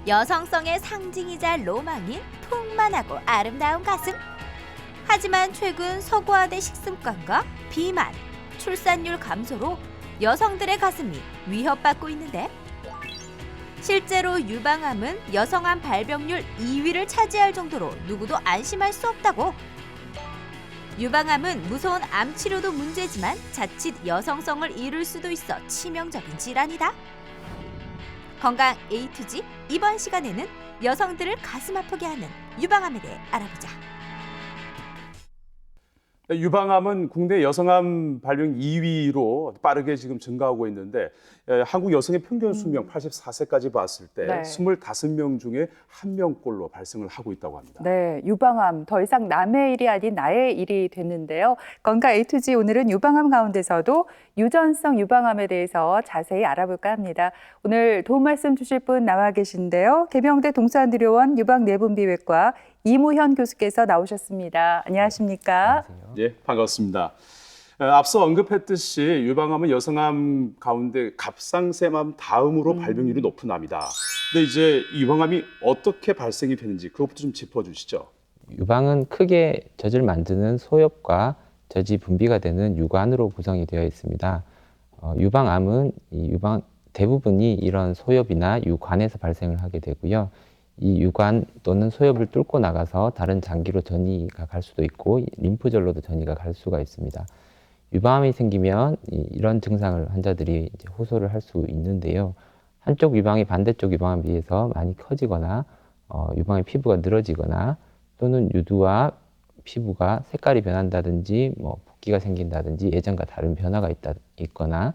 여성성의 상징이자 로망인 풍만하고 아름다운 가슴. 하지만 최근 서구화된 식습관과 비만, 출산율 감소로 여성들의 가슴이 위협받고 있는데, 실제로 유방암은 여성암 발병률 2위를 차지할 정도로 누구도 안심할 수 없다고. 유방암은 무서운 암 치료도 문제지만 자칫 여성성을 잃을 수도 있어 치명적인 질환이다. 건강 A to Z, 이번 시간에는 여성들을 가슴 아프게 하는 유방암에 대해 알아보자. 유방암은 국내 여성암 발병 2위로 빠르게 지금 증가하고 있는데, 한국 여성의 평균 수명 84세까지 봤을 때 네. 25명 중에 1명꼴로 발생을 하고 있다고 합니다. 네, 유방암 더 이상 남의 일이 아닌 나의 일이 됐는데요. 건강 A to Z 오늘은 유방암 가운데서도 유전성 유방암에 대해서 자세히 알아볼까 합니다. 오늘 도움 말씀 주실 분 나와 계신데요. 계명대 동산의료원 유방내분비외과 이무현 교수께서 나오셨습니다. 안녕하십니까? 예, 반갑습니다. 앞서 언급했듯이 유방암은 여성암 가운데 갑상샘암 다음으로 발병률이 높은 암이다. 근데 이제 유방암이 어떻게 발생이 되는지 그것부터 좀 짚어주시죠. 유방은 크게 젖을 만드는 소엽과 젖이 분비가 되는 유관으로 구성이 되어 있습니다. 유방암은 대부분이 이런 소엽이나 유관에서 발생을 하게 되고요. 이 유관 또는 소엽을 뚫고 나가서 다른 장기로 전이가 갈 수도 있고 림프절로도 전이가 갈 수가 있습니다. 유방암이 생기면 이런 증상을 환자들이 이제 호소를 할 수 있는데요. 한쪽 유방이 반대쪽 유방암에 비해서 많이 커지거나 유방의 피부가 늘어지거나 또는 유두와 피부가 색깔이 변한다든지 붓기가 생긴다든지 예전과 다른 변화가 있거나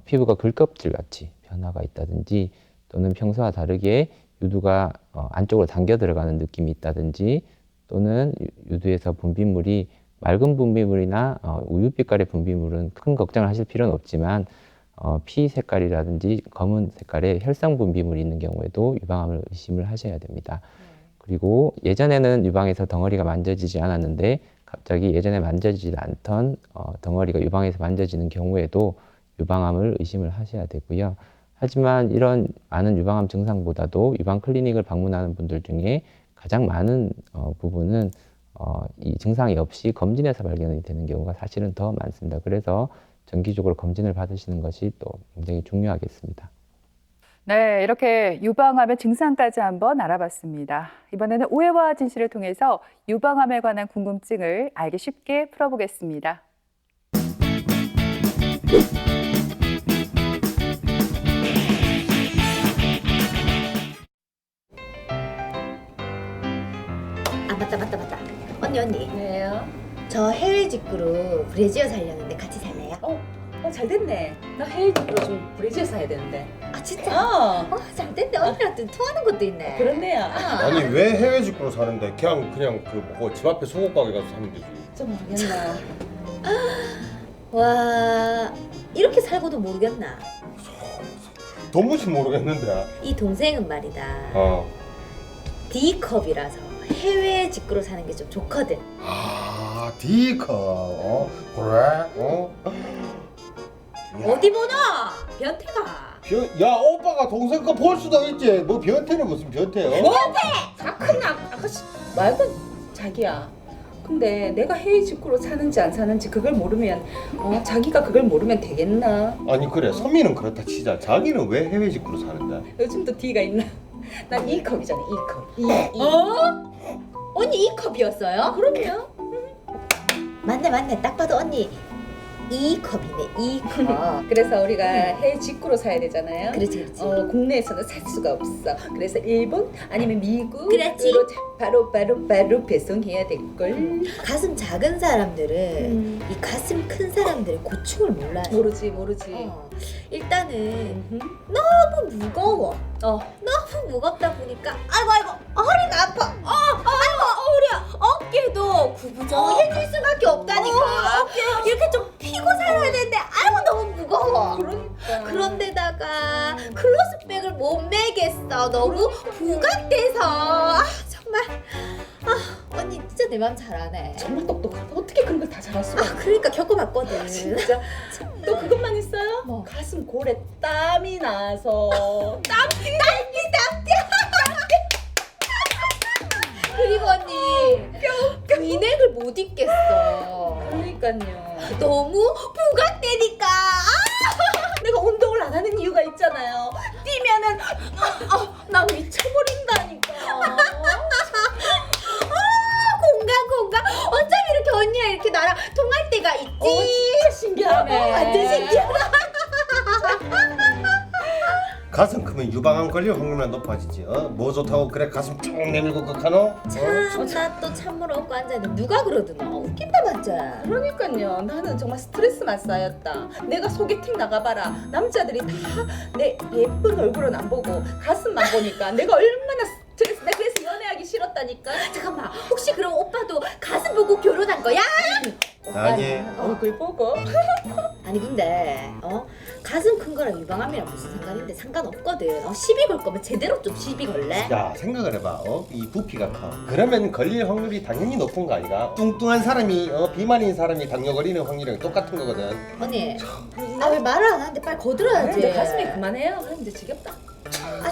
피부가 글껍질 같이 변화가 있다든지 또는 평소와 다르게 유두가 안쪽으로 당겨 들어가는 느낌이 있다든지 또는 유두에서 분비물이 맑은 분비물이나 우유빛깔의 분비물은 큰 걱정을 하실 필요는 없지만 피 색깔이라든지 검은 색깔의 혈성 분비물이 있는 경우에도 유방암을 의심을 하셔야 됩니다. 그리고 예전에는 유방에서 덩어리가 만져지지 않았는데 갑자기 예전에 만져지지 않던 덩어리가 유방에서 만져지는 경우에도 유방암을 의심을 하셔야 되고요. 하지만 이런 많은 유방암 증상보다도 유방 클리닉을 방문하는 분들 중에 가장 많은 부분은 이 증상이 없이 검진에서 발견이 되는 경우가 사실은 더 많습니다. 그래서 정기적으로 검진을 받으시는 것이 또 굉장히 중요하겠습니다. 네, 이렇게 유방암의 증상까지 한번 알아봤습니다. 이번에는 오해와 진실을 통해서 유방암에 관한 궁금증을 알기 쉽게 풀어보겠습니다. 아 맞다. 언니. 왜요? 저 해외 직구로 브래지어 살려는데 같이 살래요? 잘 됐네. 나 해외 직구로 좀 브래지어 사야 되는데. 아 진짜? 잘 됐네. 언니랑 통하는 것도 있네. 그렇네요. 아니 왜 해외 직구로 사는데 그냥 집 앞에 소금 가게 가서 사면 되지. 좀 모르겠나. 와 이렇게 살고도 모르겠나? 도무지 모르겠는데. 이 동생은 말이다. D컵이라서 해외 직구로 사는 게 좀 좋거든. 아 D컵. 그래? 어디 보나? 변태가. 야 오빠가 동생 거 볼 수도 있지. 뭐 변태는 무슨 변태요? 큰 아가씨 말고 자기야. 근데 내가 해외 직구로 사는지 안 사는지 그걸 모르면 자기가 그걸 모르면 되겠나? 아니 그래 선미는 그렇다 치자. 자기는 왜 해외 직구로 사는데? 요즘도 D가 있나? 난 E컵이잖아. E컵. 언니 E컵이었어요? 그럼요. 맞네. 딱 봐도 언니 E컵이네. E컵. 그래서 우리가 해외 직구로 사야 되잖아요. 그렇지. 국내에서는 살 수가 없어. 그래서 일본 아니면 미국으로 그렇지. 바로 배송해야 될 걸. 가슴 작은 사람들은 이 가슴 큰 사람들의 고충을 몰라요. 모르지. 일단은 너무 무거워. 너무 무겁다 보니까 아이고 허리가 아파. 아이고 허리야. 어깨도 구부정해질 수밖에 없다니까. 이렇게 좀 피고 살아야 되는데 아이고 너무 무거워. 그러니까. 그런데다가 클로스백을 못 매겠어. 너무 부각돼서. 정말 언니 진짜 내 맘 잘하네. 정말 똑똑하다. 어떻게 그런 걸 다 잘할 수가 있어? 그러니까 겪어봤거든. 진짜. 또 그것만 있어요? 뭐? 가슴 골에 땀이 나서. 땀띠. 그리고 언니 위넥을 못 입겠어. 그러니까요. 너무 부각되니까. 내가 운동을 안 하는 이유가 있잖아요. 뛰면은 나 미쳐버린다니까. 공감. 어쩜 이렇게 언니가 이렇게 나랑 통할 때가 있지? 진짜 신기하네. 완전 신기하다. 가슴 크면 유방암 걸릴 확률이 높아지지. 뭐 좋다고 그래 가슴 쭉 내밀고 극하노? 나 또 찬물 얻고 앉아있는데 누가 그러드나. 웃긴다 맞자. 그러니까요. 나는 정말 스트레스만 쌓였다. 내가 소개팅 나가봐라. 남자들이 다 내 예쁜 얼굴은 안 보고 가슴만 보니까 내가 얼마나 스트레스. 내가 그래서 연애하기 싫었다니까. 잠깐만, 혹시 그럼 오빠도 가슴 보고 결혼한 거야? 아니. 얼굴 보고. 아니 근데 가슴 큰 거랑 유방암이랑 무슨 상관인데 상관없거든. 시비 걸 거면 제대로 좀 시비 걸래? 야 생각을 해봐. 이 부피가 커. 그러면 걸릴 확률이 당연히 높은 거 아이가? 뚱뚱한 사람이 비만인 사람이 당뇨 걸리는 확률이랑 똑같은 거거든. 언니, 왜 말을 안 하는데 빨리 거들어야지. 내 가슴이 그만해요. 이제 지겹다.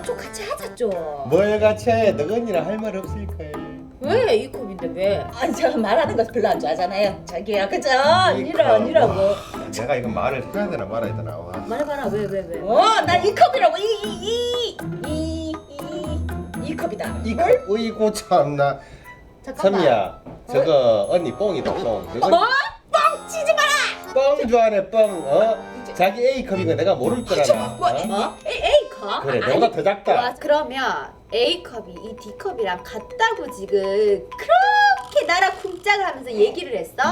좀 같이 하자 좀. 뭘 같이 해? 너 언니랑 할 말 없을 거야. 왜 이 컵인데 왜? 아니 제가 말하는 거 별로 안 좋아하잖아요. 자기야 그죠? 아니라고. 내가 이거 말을 해야 되나 말아야 되나? 와. 말해봐라. 왜? 난 이 컵이라고. 이 컵이다. 이거 어이구 참나. 잠깐만. 선미야 저거 언니 뽕이다 뽕. 뻥 치지 마라. 뻥 좋아하네 뻥. 자기 A컵이고 내가 모를 줄 알아. A컵? 그래 너보다 더 작다. 좋아, 그러면 A컵이 이 D컵이랑 같다고 지금 그렇게 나랑 쿵짝을 하면서 얘기를 했어?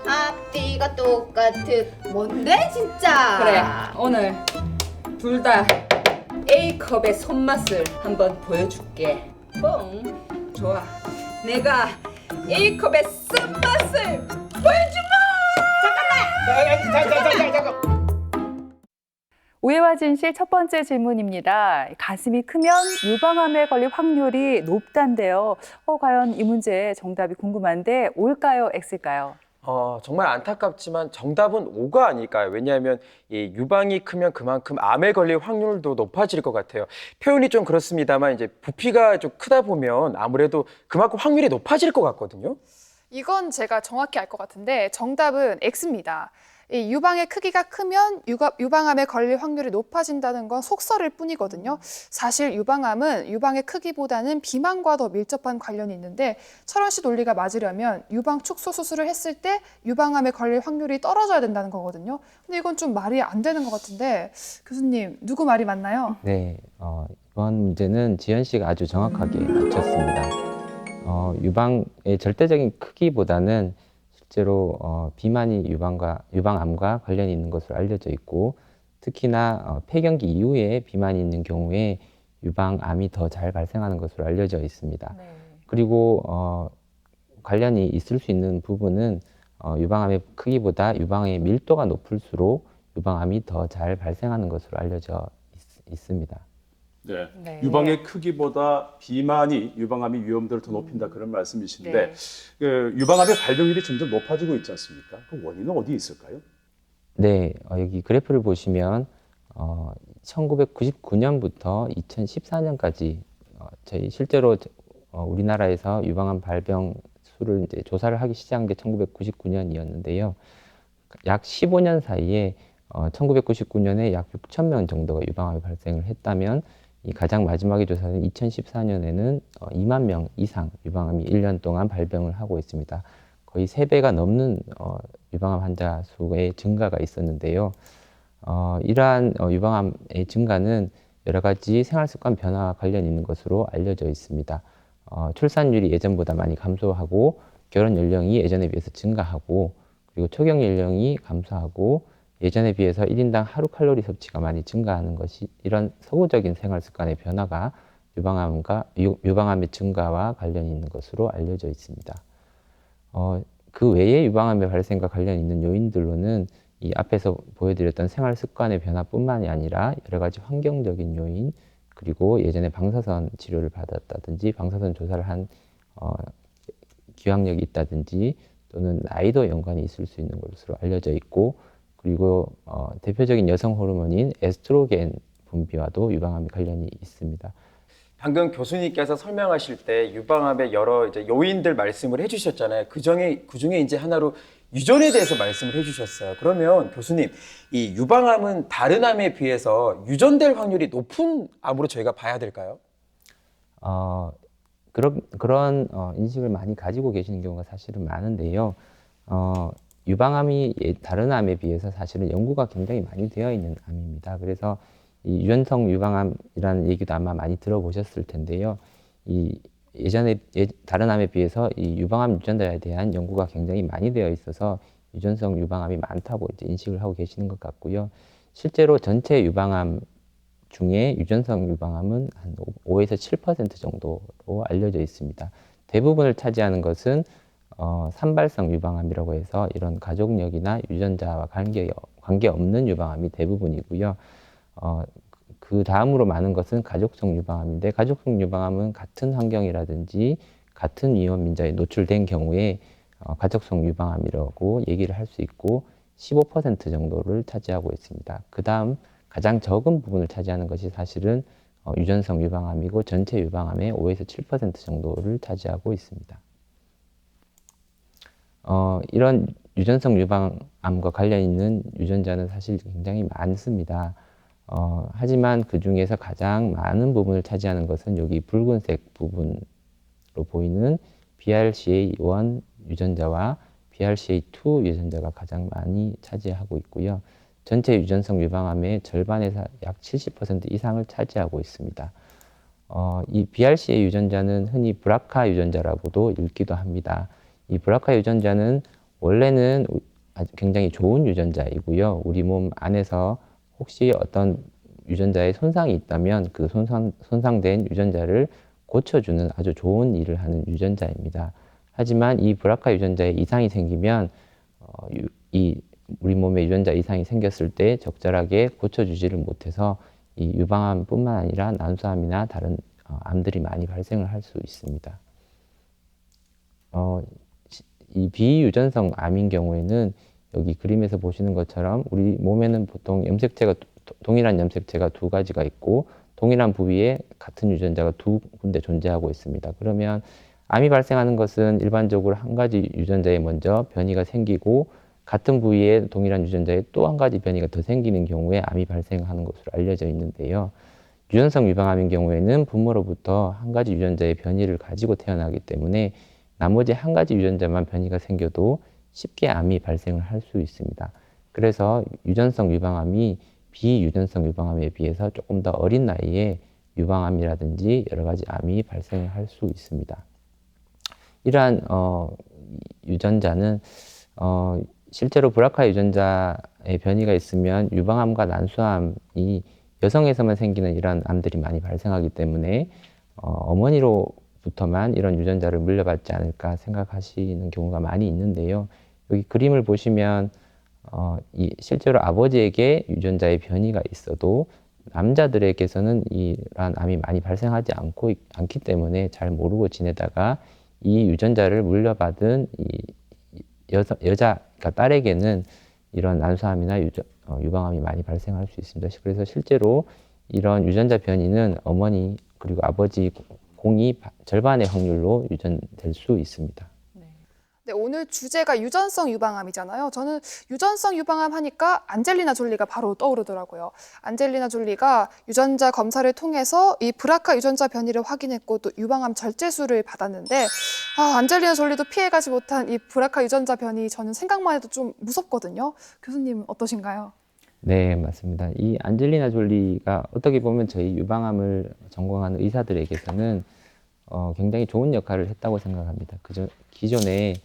앞뒤가 똑같은 뭔데 진짜? 그래 오늘 둘 다 A컵의 손맛을 한번 보여줄게. 뻥 좋아. 내가 A컵의 손맛을 보여주마. 잠깐. 오해와 진실 첫 번째 질문입니다. 가슴이 크면 유방암에 걸릴 확률이 높단데요. 과연 이 문제 정답이 궁금한데 올까요, X일까요? 정말 안타깝지만 정답은 O가 아닐까요? 왜냐하면 이 유방이 크면 그만큼 암에 걸릴 확률도 높아질 것 같아요. 표현이 좀 그렇습니다만 이제 부피가 좀 크다 보면 아무래도 그만큼 확률이 높아질 것 같거든요. 이건 제가 정확히 알 것 같은데 정답은 X입니다. 이 유방의 크기가 크면 유방암에 걸릴 확률이 높아진다는 건 속설일 뿐이거든요. 사실 유방암은 유방의 크기보다는 비만과 더 밀접한 관련이 있는데 철원 씨 논리가 맞으려면 유방 축소 수술을 했을 때 유방암에 걸릴 확률이 떨어져야 된다는 거거든요. 근데 이건 좀 말이 안 되는 것 같은데 교수님 누구 말이 맞나요? 네, 이번 문제는 지연 씨가 아주 정확하게 맞췄습니다. 유방의 절대적인 크기보다는 실제로 비만이 유방암과 관련이 있는 것으로 알려져 있고 특히나 폐경기 이후에 비만이 있는 경우에 유방암이 더 잘 발생하는 것으로 알려져 있습니다. 네. 그리고 관련이 있을 수 있는 부분은 유방암의 크기보다 유방의 밀도가 높을수록 유방암이 더 잘 발생하는 것으로 알려져 있습니다. 네. 네. 유방의 크기보다 비만이 유방암의 위험도를 더 높인다 그런 말씀이신데 네. 그 유방암의 발병률이 점점 높아지고 있지 않습니까? 그 원인은 어디에 있을까요? 네, 여기 그래프를 보시면 1999년부터 2014년까지 저희 실제로 우리나라에서 유방암 발병 수를 이제 조사를 하기 시작한 게 1999년이었는데요. 약 15년 사이에 1999년에 약 6천 명 정도가 유방암이 발생을 했다면 이 가장 마지막에 조사된 2014년에는 2만 명 이상 유방암이 1년 동안 발병을 하고 있습니다. 거의 3배가 넘는 유방암 환자 수의 증가가 있었는데요. 이러한 유방암의 증가는 여러 가지 생활습관 변화와 관련이 있는 것으로 알려져 있습니다. 출산율이 예전보다 많이 감소하고 결혼 연령이 예전에 비해서 증가하고 그리고 초경 연령이 감소하고 예전에 비해서 1인당 하루 칼로리 섭취가 많이 증가하는 것이 이런 서구적인 생활 습관의 변화가 유방암의 증가와 관련이 있는 것으로 알려져 있습니다. 그 외에 유방암의 발생과 관련이 있는 요인들로는 이 앞에서 보여드렸던 생활 습관의 변화뿐만이 아니라 여러 가지 환경적인 요인 그리고 예전에 방사선 치료를 받았다든지 방사선 조사를 한 기왕력이 있다든지 또는 나이도 연관이 있을 수 있는 것으로 알려져 있고 그리고 대표적인 여성 호르몬인 에스트로겐 분비와도 유방암이 관련이 있습니다. 방금 교수님께서 설명하실 때 유방암의 여러 이제 요인들 말씀을 해주셨잖아요. 그중에 이제 하나로 유전에 대해서 말씀을 해주셨어요. 그러면 교수님, 이 유방암은 다른 암에 비해서 유전될 확률이 높은 암으로 저희가 봐야 될까요? 그런 인식을 많이 가지고 계시는 경우가 사실은 많은데요. 유방암이 다른 암에 비해서 사실은 연구가 굉장히 많이 되어 있는 암입니다. 그래서 이 유전성 유방암이라는 얘기도 아마 많이 들어보셨을 텐데요. 예전에 다른 암에 비해서 이 유방암 유전자에 대한 연구가 굉장히 많이 되어 있어서 유전성 유방암이 많다고 이제 인식을 하고 계시는 것 같고요. 실제로 전체 유방암 중에 유전성 유방암은 한 5에서 7% 정도로 알려져 있습니다. 대부분을 차지하는 것은 산발성 유방암이라고 해서 이런 가족력이나 유전자와 관계없는 유방암이 대부분이고요. 그 다음으로 많은 것은 가족성 유방암인데, 가족성 유방암은 같은 환경이라든지 같은 위험 민자에 노출된 경우에 가족성 유방암이라고 얘기를 할 수 있고 15% 정도를 차지하고 있습니다. 그 다음 가장 적은 부분을 차지하는 것이 사실은 유전성 유방암이고 전체 유방암의 5에서 7% 정도를 차지하고 있습니다. 이런 유전성 유방암과 관련 있는 유전자는 사실 굉장히 많습니다. 하지만 그 중에서 가장 많은 부분을 차지하는 것은 여기 붉은색 부분으로 보이는 BRCA1 유전자와 BRCA2 유전자가 가장 많이 차지하고 있고요. 전체 유전성 유방암의 절반에서 약 70% 이상을 차지하고 있습니다. 이 BRCA 유전자는 흔히 브라카 유전자라고도 읽기도 합니다. 이 브라카 유전자는 원래는 굉장히 좋은 유전자이고요. 우리 몸 안에서 혹시 어떤 유전자에 손상이 있다면 그 손상된 유전자를 고쳐주는 아주 좋은 일을 하는 유전자입니다. 하지만 이 브라카 유전자에 이상이 생기면 우리 몸에 유전자 이상이 생겼을 때 적절하게 고쳐주지를 못해서 이 유방암뿐만 아니라 난소암이나 다른 암들이 많이 발생을 할 수 있습니다. 이 비유전성 암인 경우에는 여기 그림에서 보시는 것처럼 우리 몸에는 보통 동일한 염색체가 두 가지가 있고 동일한 부위에 같은 유전자가 두 군데 존재하고 있습니다. 그러면 암이 발생하는 것은 일반적으로 한 가지 유전자에 먼저 변이가 생기고 같은 부위에 동일한 유전자에 또 한 가지 변이가 더 생기는 경우에 암이 발생하는 것으로 알려져 있는데요. 유전성 유방암인 경우에는 부모로부터 한 가지 유전자의 변이를 가지고 태어나기 때문에 나머지 한 가지 유전자만 변이가 생겨도 쉽게 암이 발생을 할 수 있습니다. 그래서 유전성 유방암이 비유전성 유방암에 비해서 조금 더 어린 나이에 유방암이라든지 여러 가지 암이 발생을 할 수 있습니다. 이러한 유전자는 실제로 브라카 유전자의 변이가 있으면 유방암과 난소암이 여성에서만 생기는 이러한 암들이 많이 발생하기 때문에 어머니로부터만 이런 유전자를 물려받지 않을까 생각하시는 경우가 많이 있는데요. 여기 그림을 보시면 실제로 아버지에게 유전자의 변이가 있어도 남자들에게서는 이러한 암이 많이 발생하지 않기 때문에 잘 모르고 지내다가 이 유전자를 물려받은 그러니까 딸에게는 이런 난소암이나 유방암이 많이 발생할 수 있습니다. 그래서 실제로 이런 유전자 변이는 어머니 그리고 아버지 공이 절반의 확률로 유전될 수 있습니다. 네, 오늘 주제가 유전성 유방암이잖아요. 저는 유전성 유방암 하니까 안젤리나 졸리가 바로 떠오르더라고요. 안젤리나 졸리가 유전자 검사를 통해서 이 브라카 유전자 변이를 확인했고 또 유방암 절제술을 받았는데 안젤리나 졸리도 피해가지 못한 이 브라카 유전자 변이 저는 생각만 해도 좀 무섭거든요. 교수님 어떠신가요? 네, 맞습니다. 이 안젤리나 졸리가 어떻게 보면 저희 유방암을 전공하는 의사들에게서는 굉장히 좋은 역할을 했다고 생각합니다. 기존에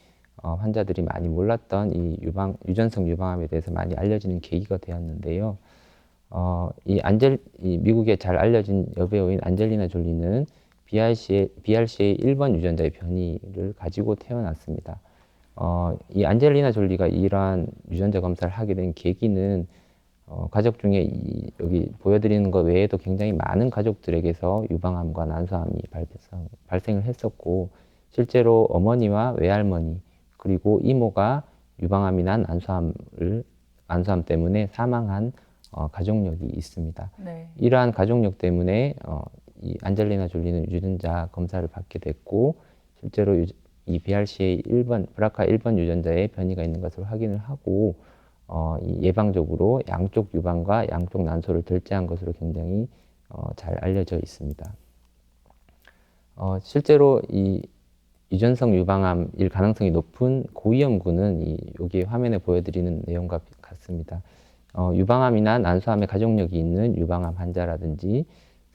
환자들이 많이 몰랐던 이 유전성 유방암에 대해서 많이 알려지는 계기가 되었는데요. 미국에 잘 알려진 여배우인 안젤리나 졸리는 BRCA 1번 유전자의 변이를 가지고 태어났습니다. 이 안젤리나 졸리가 이러한 유전자 검사를 하게 된 계기는 가족 중에 여기 보여드리는 것 외에도 굉장히 많은 가족들에게서 유방암과 난소암이 발생을 했었고 실제로 어머니와 외할머니 그리고 이모가 유방암이나 난소암 때문에 사망한 가족력이 있습니다. 네. 이러한 가족력 때문에 이 안젤리나 졸리는 유전자 검사를 받게 됐고 실제로 이 BRCA 1번, 브라카 1번 유전자에 변이가 있는 것을 확인을 하고 이 예방적으로 양쪽 유방과 양쪽 난소를 절제한 것으로 굉장히 잘 알려져 있습니다. 실제로 이 유전성 유방암일 가능성이 높은 고위험군은 여기 화면에 보여드리는 내용과 같습니다. 유방암이나 난소암의 가족력이 있는 유방암 환자라든지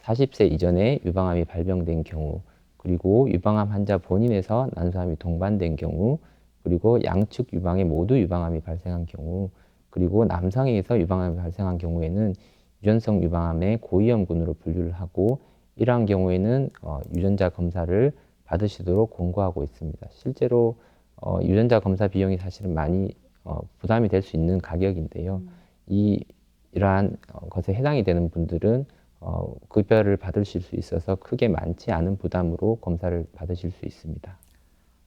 40세 이전에 유방암이 발병된 경우, 그리고 유방암 환자 본인에서 난소암이 동반된 경우, 그리고 양측 유방에 모두 유방암이 발생한 경우, 그리고 남성에게서 유방암이 발생한 경우에는 유전성 유방암의 고위험군으로 분류를 하고 이러한 경우에는 유전자 검사를 받으시도록 권고하고 있습니다. 실제로 유전자 검사 비용이 사실은 많이 부담이 될 수 있는 가격인데요. 이러한 것에 해당이 되는 분들은 급여를 받으실 수 있어서 크게 많지 않은 부담으로 검사를 받으실 수 있습니다.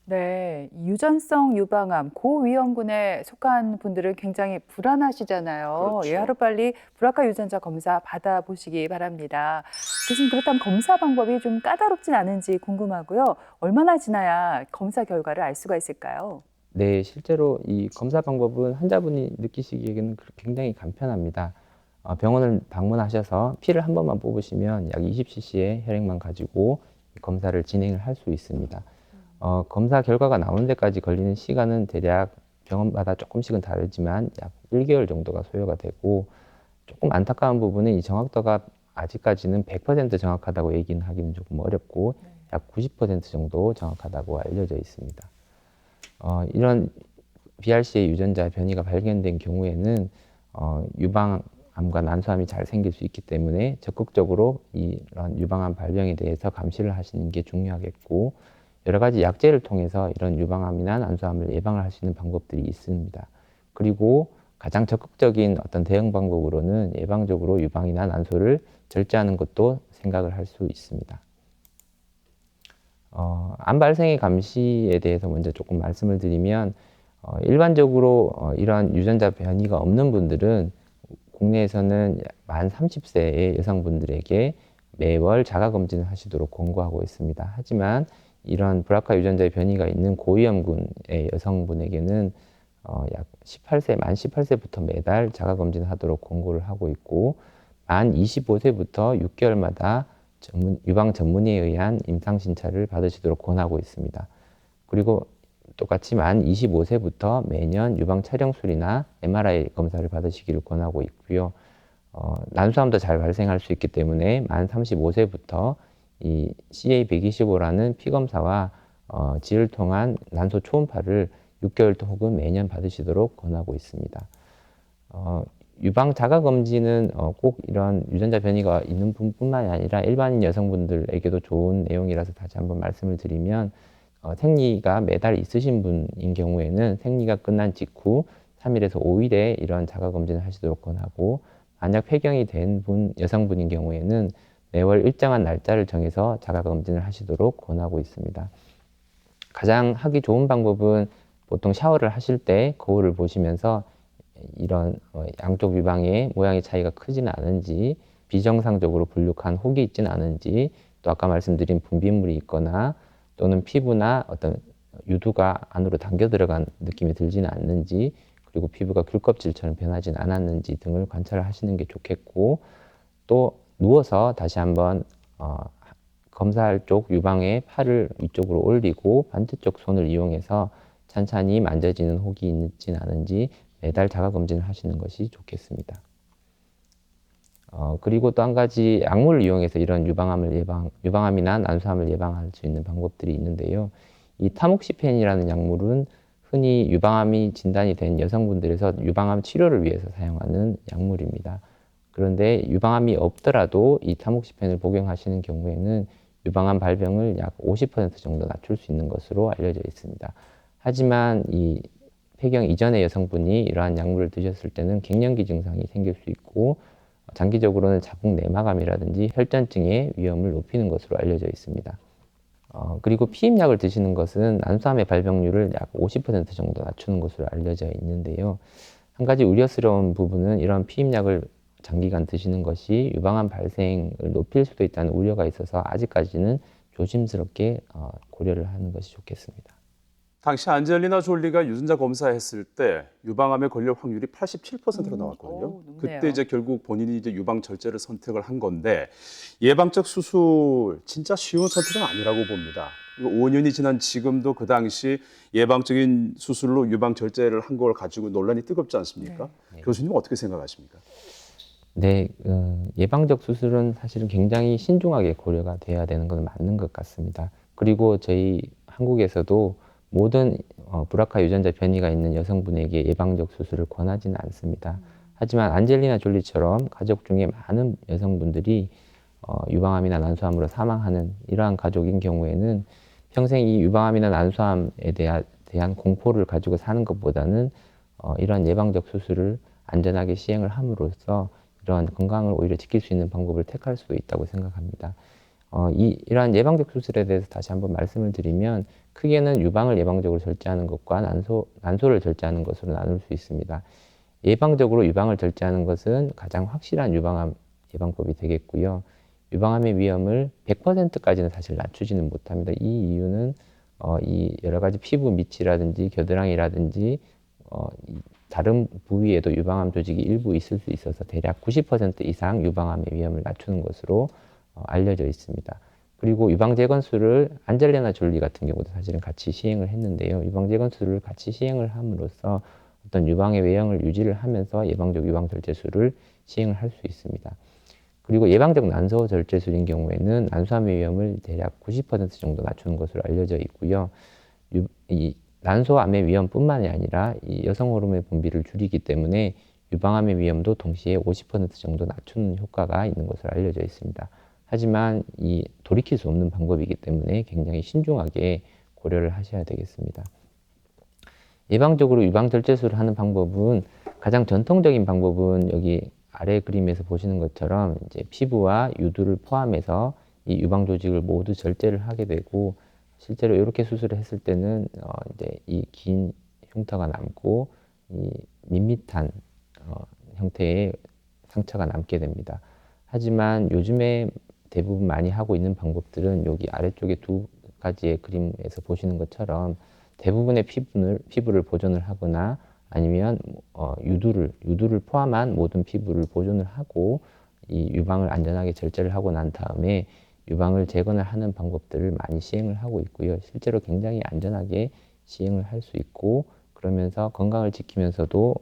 네, 유전성 유방암 고위험군에 속한 분들은 굉장히 불안하시잖아요. 그렇죠. 예, 하루빨리 브라카 유전자 검사 받아보시기 바랍니다. 교수님, 그렇다면 검사 방법이 좀 까다롭진 않은지 궁금하고요. 얼마나 지나야 검사 결과를 알 수가 있을까요? 네, 실제로 이 검사 방법은 환자분이 느끼시기에는 굉장히 간편합니다. 병원을 방문하셔서 피를 한 번만 뽑으시면 약 20cc의 혈액만 가지고 검사를 진행을 할 수 있습니다. 검사 결과가 나오는 데까지 걸리는 시간은 대략 병원마다 조금씩은 다르지만 약 1개월 정도가 소요가 되고, 조금 안타까운 부분은 이 정확도가 아직까지는 100% 정확하다고 얘기는 하기는 조금 어렵고 약 90% 정도 정확하다고 알려져 있습니다. 이런 BRCA 유전자 변이가 발견된 경우에는 유방암과 난소암이 잘 생길 수 있기 때문에 적극적으로 이런 유방암 발병에 대해서 감시를 하시는 게 중요하겠고, 여러 가지 약제를 통해서 이런 유방암이나 난소암을 예방을 할 수 있는 방법들이 있습니다. 그리고 가장 적극적인 어떤 대응 방법으로는 예방적으로 유방이나 난소를 절제하는 것도 생각을 할 수 있습니다. 암 발생의 감시에 대해서 먼저 조금 말씀을 드리면, 일반적으로 이러한 유전자 변이가 없는 분들은 국내에서는 만 30세의 여성분들에게 매월 자가검진을 하시도록 권고하고 있습니다. 하지만 이런 브라카 유전자의 변이가 있는 고위험군의 여성분에게는 약 18세, 만 18세부터 매달 자가검진을 하도록 권고를 하고 있고, 만 25세부터 6개월마다 유방 전문의에 의한 임상신차를 받으시도록 권하고 있습니다. 그리고 똑같이 만 25세부터 매년 유방 촬영술이나 MRI 검사를 받으시기를 권하고 있고요. 난소암도 잘 발생할 수 있기 때문에 만 35세부터 이 CA125라는 피검사와 지를 통한 난소 초음파를 6개월 혹은 매년 받으시도록 권하고 있습니다. 유방 자가검진은 꼭 이런 유전자 변이가 있는 분뿐만이 아니라 일반인 여성분들에게도 좋은 내용이라서 다시 한번 말씀을 드리면, 생리가 매달 있으신 분인 경우에는 생리가 끝난 직후 3일에서 5일에 이런 자가검진을 하시도록 권하고, 만약 폐경이 된 여성분인 경우에는 매월 일정한 날짜를 정해서 자가검진을 하시도록 권하고 있습니다. 가장 하기 좋은 방법은 보통 샤워를 하실 때 거울을 보시면서 이런 양쪽 유방의 모양의 차이가 크지는 않은지, 비정상적으로 불룩한 혹이 있지는 않은지, 또 아까 말씀드린 분비물이 있거나 또는 피부나 어떤 유두가 안으로 당겨 들어간 느낌이 들지는 않는지, 그리고 피부가 귤껍질처럼 변하지는 않았는지 등을 관찰을 하시는 게 좋겠고, 또 누워서 다시 한번 검사할 쪽 유방의 팔을 위쪽으로 올리고 반대쪽 손을 이용해서 찬찬히 만져지는 혹이 있지는 않은지 매달 자가검진을 하시는 것이 좋겠습니다. 그리고 또 한 가지 약물을 이용해서 이런 유방암이나 난소암을 예방할 수 있는 방법들이 있는데요. 이 타목시펜이라는 약물은 흔히 유방암이 진단이 된 여성분들에서 유방암 치료를 위해서 사용하는 약물입니다. 그런데 유방암이 없더라도 이 타목시펜을 복용하시는 경우에는 유방암 발병을 약 50% 정도 낮출 수 있는 것으로 알려져 있습니다. 하지만 이 폐경 이전의 여성분이 이러한 약물을 드셨을 때는 갱년기 증상이 생길 수 있고, 장기적으로는 자궁 내막암이라든지 혈전증의 위험을 높이는 것으로 알려져 있습니다. 그리고 피임약을 드시는 것은 난소암의 발병률을 약 50% 정도 낮추는 것으로 알려져 있는데요. 한 가지 우려스러운 부분은 이런 피임약을 장기간 드시는 것이 유방암 발생을 높일 수도 있다는 우려가 있어서 아직까지는 조심스럽게 고려를 하는 것이 좋겠습니다. 당시 안젤리나 졸리가 유전자 검사했을 때 유방암에 걸릴 확률이 87%로 나왔거든요. 높네요. 그때 이제 결국 본인이 이제 유방 절제를 선택을 한 건데 예방적 수술 진짜 쉬운 선택은 아니라고 봅니다. 5년이 지난 지금도 그 당시 예방적인 수술로 유방 절제를 한 걸 가지고 논란이 뜨겁지 않습니까? 네. 교수님 어떻게 생각하십니까? 네, 예방적 수술은 사실은 굉장히 신중하게 고려가 돼야 되는 건 맞는 것 같습니다. 그리고 저희 한국에서도 모든 브라카 유전자 변이가 있는 여성분에게 예방적 수술을 권하지는 않습니다. 하지만 안젤리나 졸리처럼 가족 중에 많은 여성분들이 유방암이나 난소암으로 사망하는 이러한 가족인 경우에는 평생 이 유방암이나 난소암에 대한 공포를 가지고 사는 것보다는 이러한 예방적 수술을 안전하게 시행을 함으로써 이러한 건강을 오히려 지킬 수 있는 방법을 택할 수도 있다고 생각합니다. 이러한 예방적 수술에 대해서 다시 한번 말씀을 드리면 크게는 유방을 예방적으로 절제하는 것과 난소를 절제하는 것으로 나눌 수 있습니다. 예방적으로 유방을 절제하는 것은 가장 확실한 유방암 예방법이 되겠고요. 유방암의 위험을 100%까지는 사실 낮추지는 못합니다. 이 이유는 이 여러 가지 피부 밑이라든지 겨드랑이라든지 다른 부위에도 유방암 조직이 일부 있을 수 있어서 대략 90% 이상 유방암의 위험을 낮추는 것으로 알려져 있습니다. 그리고 유방재건술을 안젤리나 졸리 같은 경우도 사실은 같이 시행을 했는데요. 유방재건술을 같이 시행을 함으로써 어떤 유방의 외형을 유지를 하면서 예방적 유방절제술을 시행을 할 수 있습니다. 그리고 예방적 난소 절제술인 경우에는 난소암의 위험을 대략 90% 정도 낮추는 것으로 알려져 있고요. 이 난소암의 위험뿐만이 아니라 이 여성 호르몬의 분비를 줄이기 때문에 유방암의 위험도 동시에 50% 정도 낮추는 효과가 있는 것으로 알려져 있습니다. 하지만 이 돌이킬 수 없는 방법이기 때문에 굉장히 신중하게 고려를 하셔야 되겠습니다. 예방적으로 유방절제술을 하는 방법은 가장 전통적인 방법은 여기 아래 그림에서 보시는 것처럼 이제 피부와 유두를 포함해서 이 유방 조직을 모두 절제를 하게 되고 실제로 이렇게 수술을 했을 때는 이제 이 긴 흉터가 남고 이 밋밋한 형태의 상처가 남게 됩니다. 하지만 요즘에 대부분 많이 하고 있는 방법들은 여기 아래쪽에 두 가지의 그림에서 보시는 것처럼 대부분의 피부를 보존을 하거나 아니면 유두를 포함한 모든 피부를 보존을 하고 이 유방을 안전하게 절제를 하고 난 다음에 유방을 재건을 하는 방법들을 많이 시행을 하고 있고요. 실제로 굉장히 안전하게 시행을 할 수 있고 그러면서 건강을 지키면서도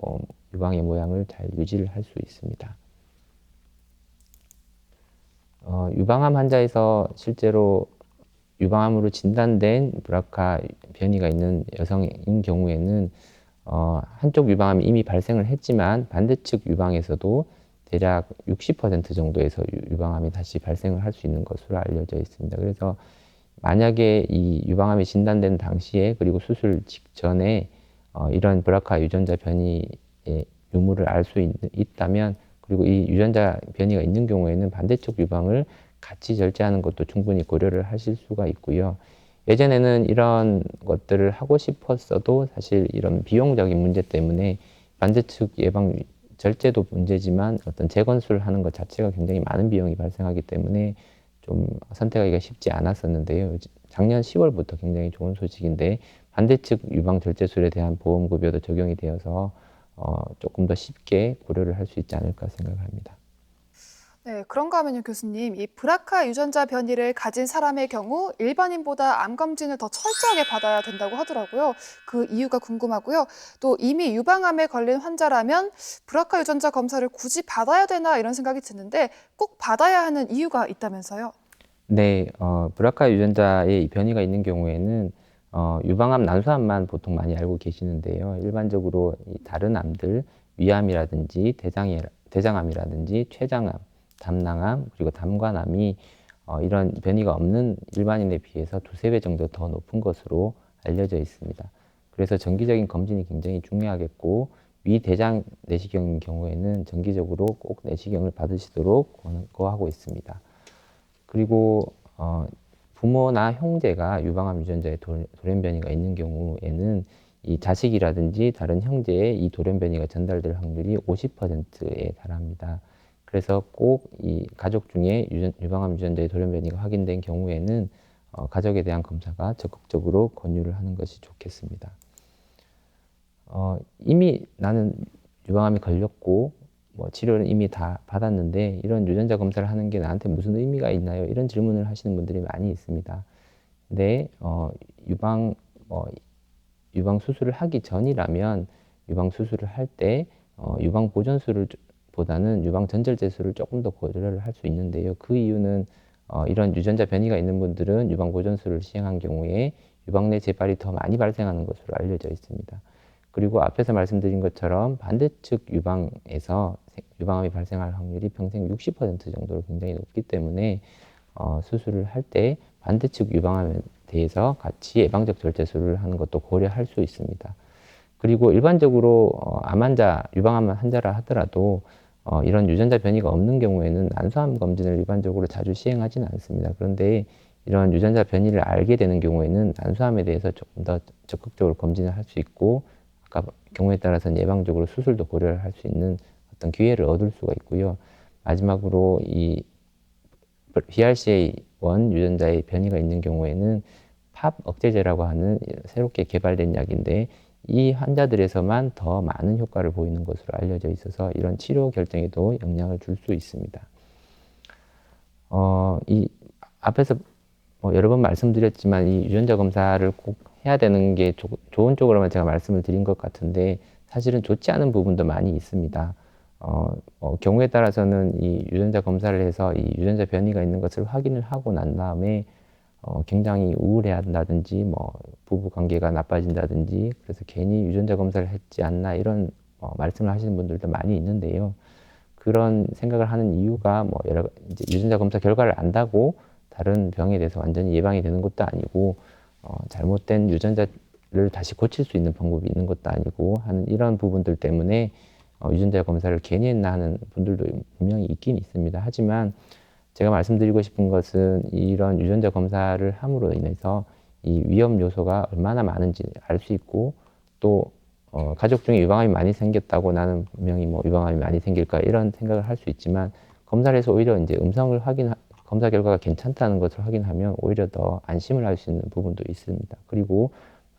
유방의 모양을 잘 유지를 할 수 있습니다. 유방암 환자에서 실제로 유방암으로 진단된 브라카 변이가 있는 여성인 경우에는 한쪽 유방암이 이미 발생을 했지만 반대측 유방에서도 대략 60% 정도에서 유방암이 다시 발생을 할 수 있는 것으로 알려져 있습니다. 그래서 만약에 이 유방암이 진단된 당시에 그리고 수술 직전에 이런 브라카 유전자 변이의 유무를 알 수 있다면 그리고 이 유전자 변이가 있는 경우에는 반대쪽 유방을 같이 절제하는 것도 충분히 고려를 하실 수가 있고요. 예전에는 이런 것들을 하고 싶었어도 사실 이런 비용적인 문제 때문에 반대측 예방 절제도 문제지만 어떤 재건술을 하는 것 자체가 굉장히 많은 비용이 발생하기 때문에 좀 선택하기가 쉽지 않았었는데요. 작년 10월부터 굉장히 좋은 소식인데 반대측 유방 절제술에 대한 보험급여도 적용이 되어서 조금 더 쉽게 고려를 할 수 있지 않을까 생각합니다. 네, 그런가 하면요, 교수님. 이 브라카 유전자 변이를 가진 사람의 경우 일반인보다 암 검진을 더 철저하게 받아야 된다고 하더라고요. 그 이유가 궁금하고요. 또 이미 유방암에 걸린 환자라면 브라카 유전자 검사를 굳이 받아야 되나 이런 생각이 드는데 꼭 받아야 하는 이유가 있다면서요? 네, 브라카 유전자의 변이가 있는 경우에는 유방암, 난소암만 보통 많이 알고 계시는데요. 일반적으로 이 다른 암들, 위암이라든지 대장암이라든지 췌장암, 담낭암, 그리고 담관암이 이런 변이가 없는 일반인에 비해서 2~3배 정도 더 높은 것으로 알려져 있습니다. 그래서 정기적인 검진이 굉장히 중요하겠고 위대장 내시경인 경우에는 정기적으로 꼭 내시경을 받으시도록 권고하고 있습니다. 그리고 부모나 형제가 유방암 유전자의 돌연변이가 있는 경우에는 이 자식이라든지 다른 형제에 이 돌연변이가 전달될 확률이 50%에 달합니다. 그래서 꼭 이 가족 중에 유방암 유전자의 돌연 변이가 확인된 경우에는 가족에 대한 검사가 적극적으로 권유를 하는 것이 좋겠습니다. 이미 나는 유방암이 걸렸고 뭐 치료는 이미 다 받았는데 이런 유전자 검사를 하는 게 나한테 무슨 의미가 있나요? 이런 질문을 하시는 분들이 많이 있습니다. 근데 유방 수술을 하기 전이라면 유방 수술을 할 때 유방 보존수를 보다는 유방 전절제 수를 조금 더 고려를 할 수 있는데요. 그 이유는 이런 유전자 변이가 있는 분들은 유방 보존수를 시행한 경우에 유방 내 재발이 더 많이 발생하는 것으로 알려져 있습니다. 그리고 앞에서 말씀드린 것처럼 반대측 유방에서 유방암이 발생할 확률이 평생 60% 정도로 굉장히 높기 때문에 수술을 할 때 반대측 유방암에 대해서 같이 예방적 절제술을 하는 것도 고려할 수 있습니다. 그리고 일반적으로 유방암 환자라 하더라도 이런 유전자 변이가 없는 경우에는 난소암 검진을 일반적으로 자주 시행하지는 않습니다. 그런데 이런 유전자 변이를 알게 되는 경우에는 난소암에 대해서 조금 더 적극적으로 검진을 할 수 있고 아까 경우에 따라서는 예방적으로 수술도 고려를 할 수 있는 어떤 기회를 얻을 수가 있고요. 마지막으로 이 BRCA1 유전자의 변이가 있는 경우에는 팝 억제제라고 하는 새롭게 개발된 약인데 이 환자들에서만 더 많은 효과를 보이는 것으로 알려져 있어서 이런 치료 결정에도 영향을 줄 수 있습니다. 이 앞에서 여러 번 말씀드렸지만 이 유전자 검사를 꼭 해야 되는 게 좋은 쪽으로만 제가 말씀을 드린 것 같은데 사실은 좋지 않은 부분도 많이 있습니다. 경우에 따라서는 이 유전자 검사를 해서 이 유전자 변이가 있는 것을 확인을 하고 난 다음에 굉장히 우울해한다든지 부부 관계가 나빠진다든지 그래서 괜히 유전자 검사를 했지 않나 이런 말씀을 하시는 분들도 많이 있는데요. 그런 생각을 하는 이유가 이제 유전자 검사 결과를 안다고 다른 병에 대해서 완전히 예방이 되는 것도 아니고 잘못된 유전자를 다시 고칠 수 있는 방법이 있는 것도 아니고 하는 이런 부분들 때문에 유전자 검사를 괜히 했나 하는 분들도 분명히 있긴 있습니다. 하지만 제가 말씀드리고 싶은 것은 이런 유전자 검사를 함으로 인해서 이 위험 요소가 얼마나 많은지 알 수 있고 또 가족 중에 유방암이 많이 생겼다고 나는 분명히 유방암이 많이 생길까 이런 생각을 할 수 있지만 검사를 해서 오히려 이제 검사 결과가 괜찮다는 것을 확인하면 오히려 더 안심을 할 수 있는 부분도 있습니다. 그리고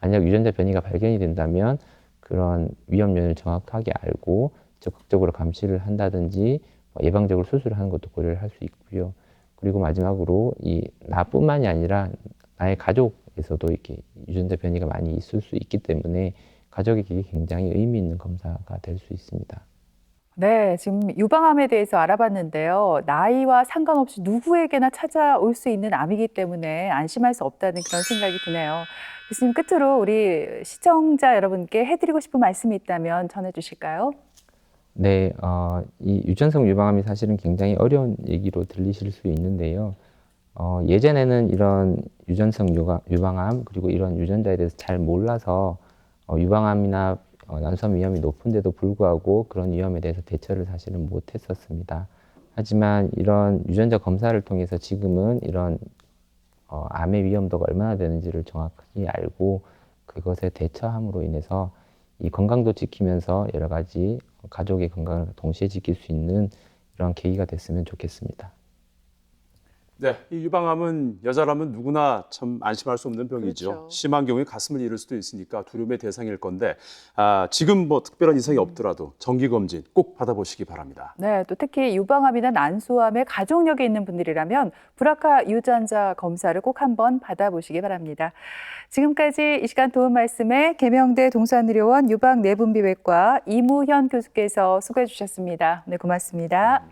만약 유전자 변이가 발견이 된다면 그런 위험 요인을 정확하게 알고 적극적으로 감시를 한다든지 예방적으로 수술을 하는 것도 고려를 할 수 있고요. 그리고 마지막으로 나뿐만이 아니라 나의 가족에서도 이렇게 유전자 변이가 많이 있을 수 있기 때문에 가족에게 굉장히 의미 있는 검사가 될 수 있습니다. 네, 지금 유방암에 대해서 알아봤는데요. 나이와 상관없이 누구에게나 찾아올 수 있는 암이기 때문에 안심할 수 없다는 그런 생각이 드네요. 교수님, 끝으로 우리 시청자 여러분께 해드리고 싶은 말씀이 있다면 전해주실까요? 네, 이 유전성 유방암이 사실은 굉장히 어려운 얘기로 들리실 수 있는데요. 예전에는 이런 유전성 유방암 그리고 이런 유전자에 대해서 잘 몰라서 유방암이나 난소암 위험이 높은데도 불구하고 그런 위험에 대해서 대처를 사실은 못했었습니다. 하지만 이런 유전자 검사를 통해서 지금은 이런 암의 위험도가 얼마나 되는지를 정확히 알고 그것에 대처함으로 인해서 이 건강도 지키면서 여러 가지 가족의 건강을 동시에 지킬 수 있는 이런 계기가 됐으면 좋겠습니다. 네, 이 유방암은 여자라면 누구나 참 안심할 수 없는 병이죠. 그렇죠. 심한 경우에 가슴을 잃을 수도 있으니까 두려움의 대상일 건데 지금 특별한 이상이 없더라도 정기 검진 꼭 받아보시기 바랍니다. 네, 또 특히 유방암이나 난소암에 가족력에 있는 분들이라면 브라카 유전자 검사를 꼭 한번 받아보시기 바랍니다. 지금까지 이 시간 도움 말씀에 계명대 동산의료원 유방내분비외과 이무현 교수께서 수고해 주셨습니다. 네, 고맙습니다.